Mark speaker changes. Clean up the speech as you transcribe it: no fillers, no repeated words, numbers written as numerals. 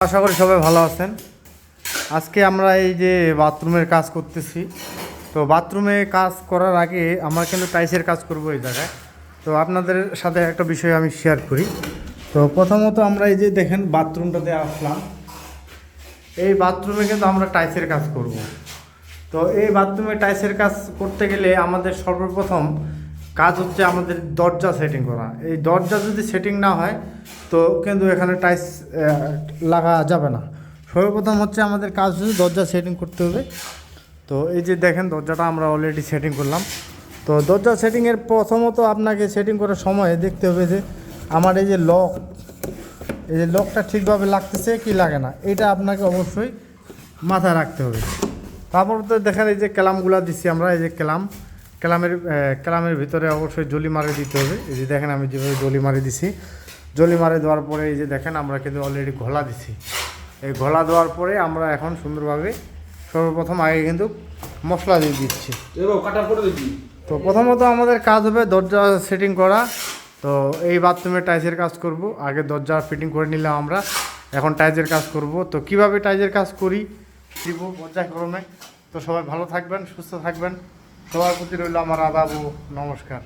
Speaker 1: আশা করি সবাই ভালো আছেন। আজকে আমরা এই যে বাথরুমের কাজ করতেছি। তো বাথরুমে কাজ করার আগে আমরা কিন্তু টাইলসের কাজ করব এই জায়গায়। তো আপনাদের সাথে একটা বিষয় আমি শেয়ার করি। তো প্রথমত আমরা এই যে দেখেন বাথরুমটাতে আসলাম। এই বাথরুমে কিন্তু আমরা টাইলসের কাজ করব। তো এই বাথরুমে টাইলসের কাজ করতে গেলে আমাদের সর্বপ্রথম কাজ হচ্ছে আমাদের দরজা সেটিং করা। এই দরজা যদি সেটিং না হয় তো কিন্তু এখানে টাইলস লাগা যাবে না। সর্বপ্রথম হচ্ছে আমাদের কাজ হচ্ছে দরজা সেটিং করতে হবে। তো এই যে দেখেন দরজাটা আমরা অলরেডি সেটিং করলাম। তো দরজা সেটিংয়ের প্রথমত আপনাকে সেটিং করার সময় দেখতে হবে যে আমার এই যে লকটা ঠিকভাবে লাগতেছে কি লাগে না, এটা আপনাকে অবশ্যই মাথায় রাখতে হবে। তারপর তো দেখেন এই যে ক্যালামগুলো দিচ্ছি আমরা, এই যে ক্যালামের ভিতরে অবশ্যই জলি মারে দিতে হবে। এই যে দেখেন আমি যেভাবে জলি মারে দিছি, জলি মারে দেওয়ার পরে এই যে দেখেন আমরা কিন্তু অলরেডি ঘোলা দিছি। এই ঘোলা দেওয়ার পরে আমরা এখন সুন্দরভাবে সর্বপ্রথম আগে কিন্তু মশলা দিয়ে দিচ্ছি। তো প্রথমত আমাদের কাজ হবে দরজা সেটিং করা। তো এই বাথরুমে টাইলসের কাজ করব, আগে দরজা ফিটিং করে নিলাম আমরা, এখন টাইলসের কাজ করব। তো কিভাবে টাইলসের কাজ করি দিব পর্যায়ক্রমে। তো সবাই ভালো থাকবেন, সুস্থ থাকবেন, সবার প্রতি রইল আমার আদাব ও নমস্কার।